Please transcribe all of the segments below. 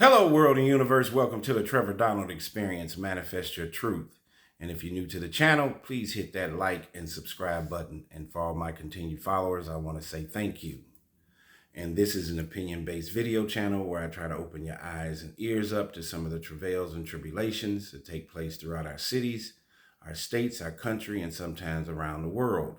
Hello, world and universe. Welcome to the Trevor Donald Experience. Manifest your truth. And if you're new to the channel, please hit that like and subscribe button. And for all my continued followers, I want to say thank you. And this is an opinion-based video channel where I try to open your eyes and ears up to some of the travails and tribulations that take place throughout our cities, our states, our country, and sometimes around the world.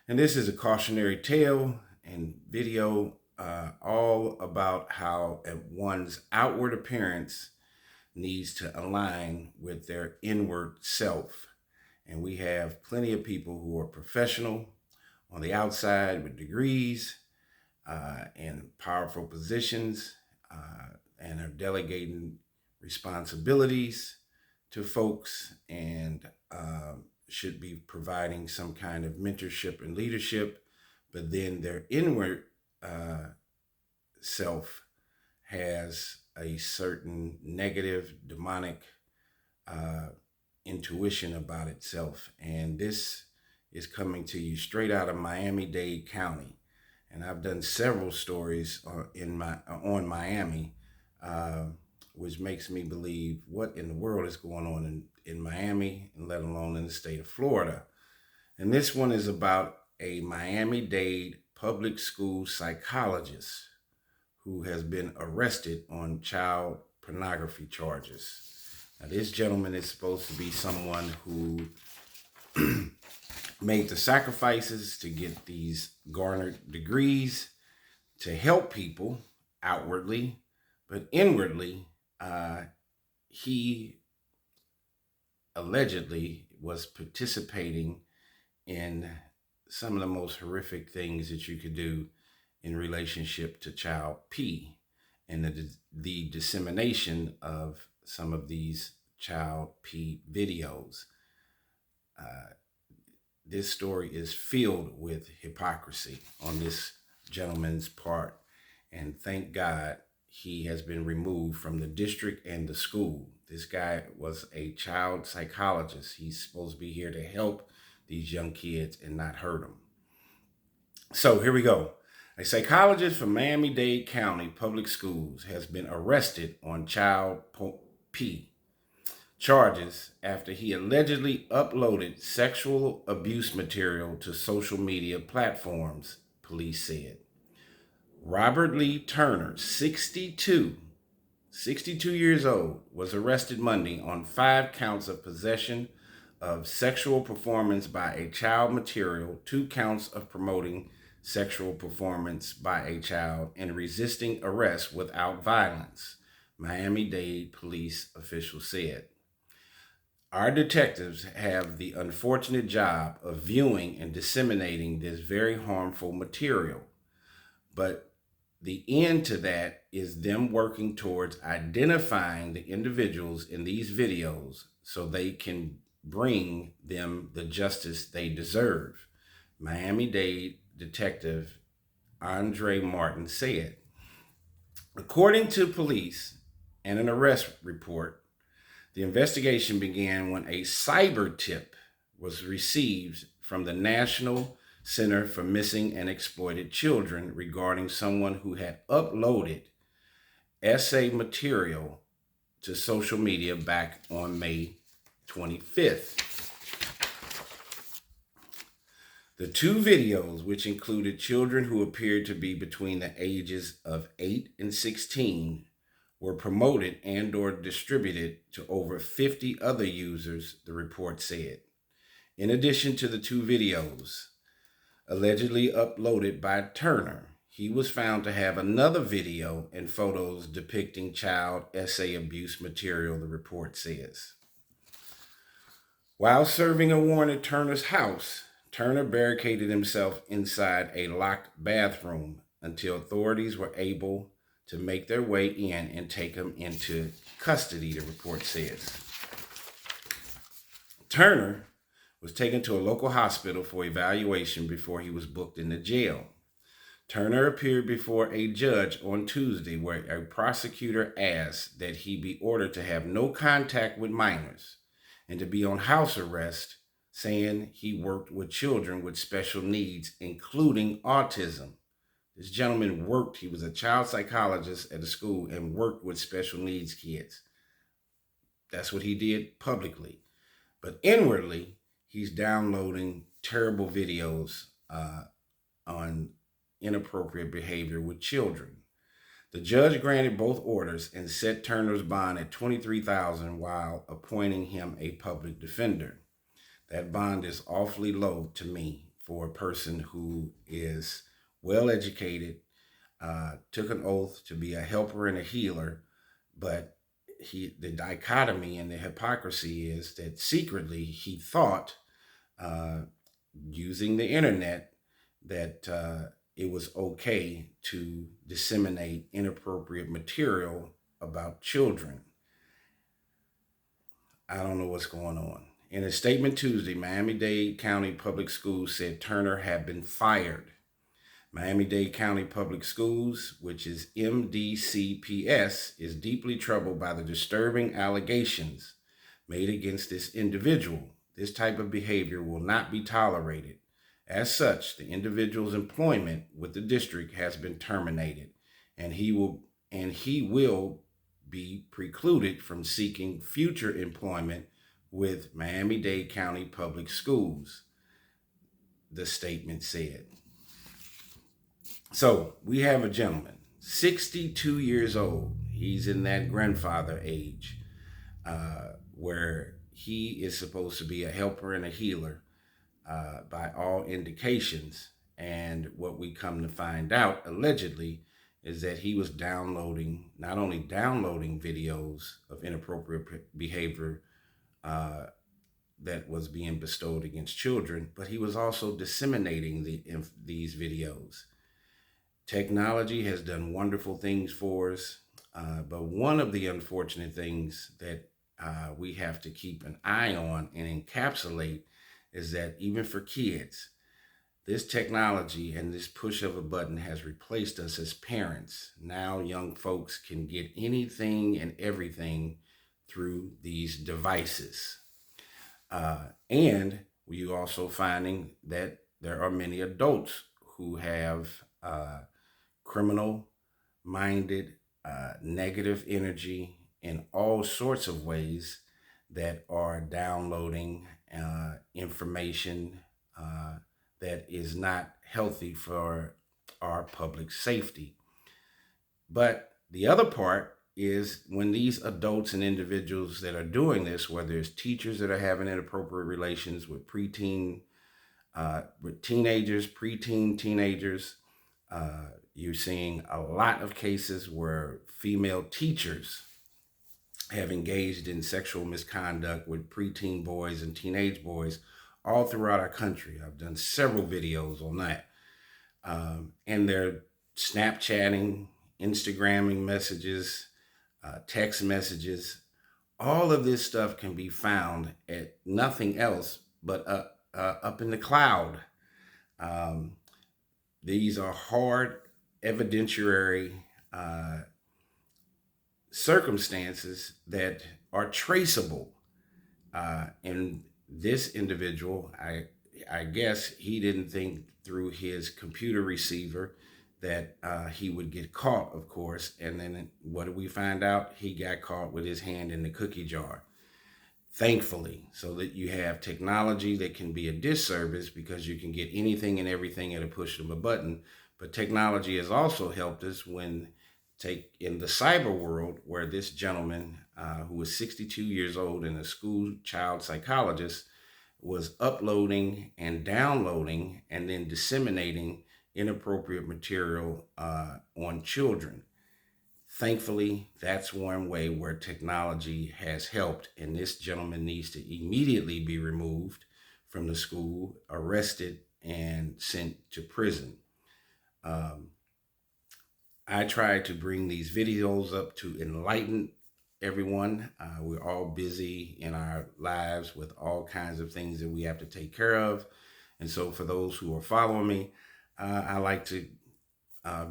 And this is a cautionary tale and video all about how one's outward appearance needs to align with their inward self. And we have plenty of people who are professional on the outside with degrees and powerful positions and are delegating responsibilities to folks and should be providing some kind of mentorship and leadership, but then their inward self has a certain negative, demonic intuition about itself. And this is coming to you straight out of Miami-Dade County. And I've done several stories on Miami, which makes me believe what in the world is going on in Miami, and let alone in the state of Florida. And this one is about a Miami-Dade public school psychologist who has been arrested on child pornography charges. Now, this gentleman is supposed to be someone who made the sacrifices to get these garnered degrees to help people outwardly, but inwardly, he allegedly was participating in some of the most horrific things that you could do in relationship to child P and the dissemination of some of these child P videos. This story is filled with hypocrisy on this gentleman's part, and thank God he has been removed from the district and the school. This guy was a child psychologist. He's supposed to be here to help these young kids and not hurt them. So here we go. A psychologist from Miami-Dade County Public Schools has been arrested on child P charges after he allegedly uploaded sexual abuse material to social media platforms, police said. Robert Lee Turner, 62 years old, was arrested Monday on 5 counts of possession of sexual performance by a child material, 2 counts of promoting sexual performance by a child, and resisting arrest without violence, Miami-Dade police officials said. Our detectives have the unfortunate job of viewing and disseminating this very harmful material, but the end to that is them working towards identifying the individuals in these videos so they can bring them the justice they deserve, Miami-Dade Detective Andre Martin said. According to police and an arrest report, the investigation began when a cyber tip was received from the National Center for Missing and Exploited Children regarding someone who had uploaded essay material to social media back on May 25th. The 2 videos, which included children who appeared to be between the ages of 8 and 16, were promoted and/or distributed to over 50 other users, the report said. In addition to the 2 videos allegedly uploaded by Turner, he was found to have another video and photos depicting child essay abuse material, the report says. While serving a warrant at Turner's house, Turner barricaded himself inside a locked bathroom until authorities were able to make their way in and take him into custody, the report says. Turner was taken to a local hospital for evaluation before he was booked into jail. Turner appeared before a judge on Tuesday where a prosecutor asked that he be ordered to have no contact with minors and to be on house arrest, saying he worked with children with special needs, including autism, This gentleman worked, he was a child psychologist at a school and worked with special needs kids. That's what he did publicly. But inwardly, he's downloading terrible videos on inappropriate behavior with children. The judge granted both orders and set Turner's bond at $23,000 while appointing him a public defender. That bond is awfully low to me for a person who is well educated, took an oath to be a helper and a healer, but the dichotomy and the hypocrisy is that secretly he thought, using the internet, that it was okay to disseminate inappropriate material about children. I don't know what's going on. In a statement Tuesday, Miami-Dade County Public Schools said Turner had been fired. Miami-Dade County Public Schools, which is MDCPS, is deeply troubled by the disturbing allegations made against this individual. This type of behavior will not be tolerated. As such, the individual's employment with the district has been terminated, and he will be precluded from seeking future employment with Miami-Dade County Public Schools, the statement said. So we have a gentleman, 62 years old. He's in that grandfather age, where he is supposed to be a helper and a healer, by all indications. And what we come to find out, allegedly, is that he was not only downloading videos of inappropriate behavior that was being bestowed against children, but he was also disseminating these videos. Technology has done wonderful things for us, but one of the unfortunate things that we have to keep an eye on and encapsulate is that even for kids, this technology and this push of a button has replaced us as parents. Now young folks can get anything and everything through these devices. And we're also finding that there are many adults who have criminal-minded, negative energy in all sorts of ways that are downloading information that is not healthy for our public safety. But the other part is when these adults and individuals that are doing this, whether it's teachers that are having inappropriate relations with preteen, with teenagers, preteen teenagers, you're seeing a lot of cases where female teachers have engaged in sexual misconduct with preteen boys and teenage boys all throughout our country. I've done several videos on that. And they're Snapchatting, Instagramming messages, text messages. All of this stuff can be found at nothing else but up in the cloud. These are hard evidentiary circumstances that are traceable. And this individual, I guess he didn't think through his computer receiver that he would get caught, of course. And then what did we find out? He got caught with his hand in the cookie jar. Thankfully, so that you have technology that can be a disservice because you can get anything and everything at a push of a button. But technology has also helped us in the cyber world, where this gentleman who was 62 years old and a school child psychologist was uploading and downloading and then disseminating inappropriate material on children. Thankfully, that's one way where technology has helped, and this gentleman needs to immediately be removed from the school, arrested, and sent to prison. I try to bring these videos up to enlighten everyone. We're all busy in our lives with all kinds of things that we have to take care of. And so for those who are following me, I like to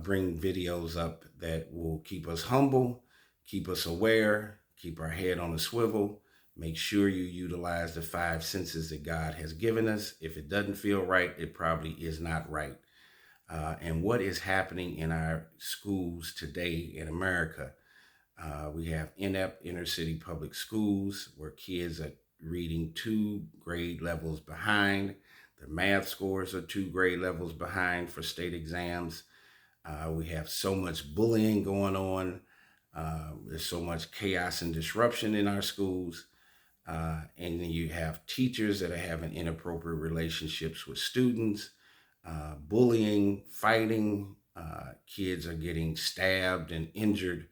bring videos up that will keep us humble, keep us aware, keep our head on a swivel. Make sure you utilize the 5 senses that God has given us. If it doesn't feel right, it probably is not right. and what is happening in our schools today in America. We have inept inner city public schools where kids are reading 2 grade levels behind. Their math scores are 2 grade levels behind for state exams. We have so much bullying going on. There's so much chaos and disruption in our schools. And then you have teachers that are having inappropriate relationships with students, bullying, fighting. Kids are getting stabbed and injured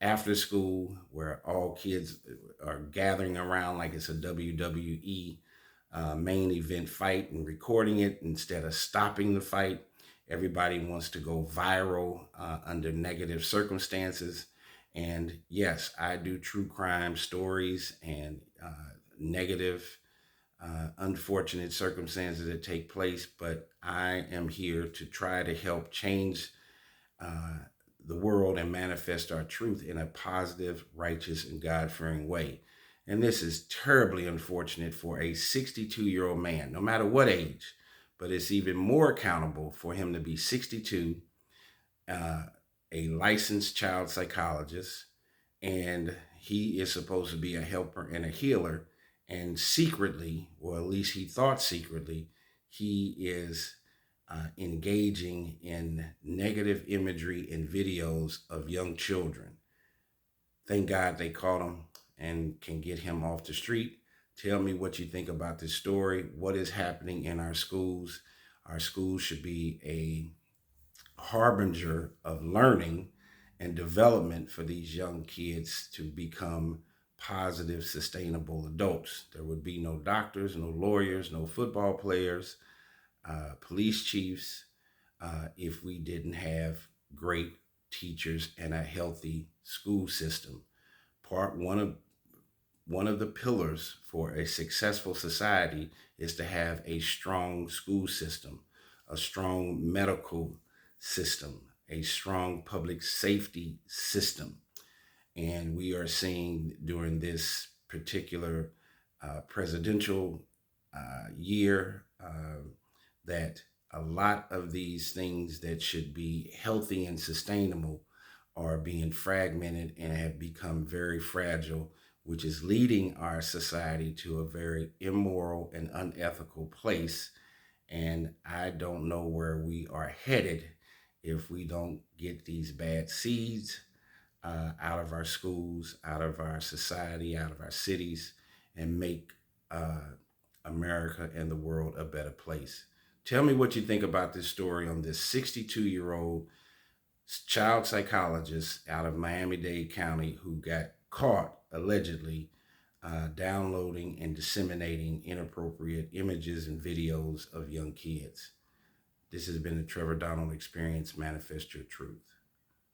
after school, where all kids are gathering around like it's a WWE main event fight and recording it instead of stopping the fight. Everybody wants to go viral under negative circumstances. And yes, I do true crime stories and negative, unfortunate circumstances that take place, but I am here to try to help change the world and manifest our truth in a positive, righteous, and God-fearing way. And this is terribly unfortunate for a 62-year-old man, no matter what age, but it's even more accountable for him to be 62, a licensed child psychologist, and he is supposed to be a helper and a healer. And secretly, or at least he thought secretly, he is engaging in negative imagery and videos of young children. Thank God they caught him and can get him off the street. Tell me what you think about this story. What is happening in our schools? Our schools should be a harbinger of learning and development for these young kids to become positive, sustainable adults. There would be no doctors, no lawyers, no football players, police chiefs, if we didn't have great teachers and a healthy school system. One of the pillars for a successful society is to have a strong school system, a strong medical system, a strong public safety system. And we are seeing during this particular presidential year that a lot of these things that should be healthy and sustainable are being fragmented and have become very fragile, which is leading our society to a very immoral and unethical place. And I don't know where we are headed if we don't get these bad seeds out of our schools, out of our society, out of our cities, and make America and the world a better place. Tell me what you think about this story on this 62-year-old child psychologist out of Miami-Dade County who got caught allegedly downloading and disseminating inappropriate images and videos of young kids. This has been the Trevor Donald Experience. Manifest your truth.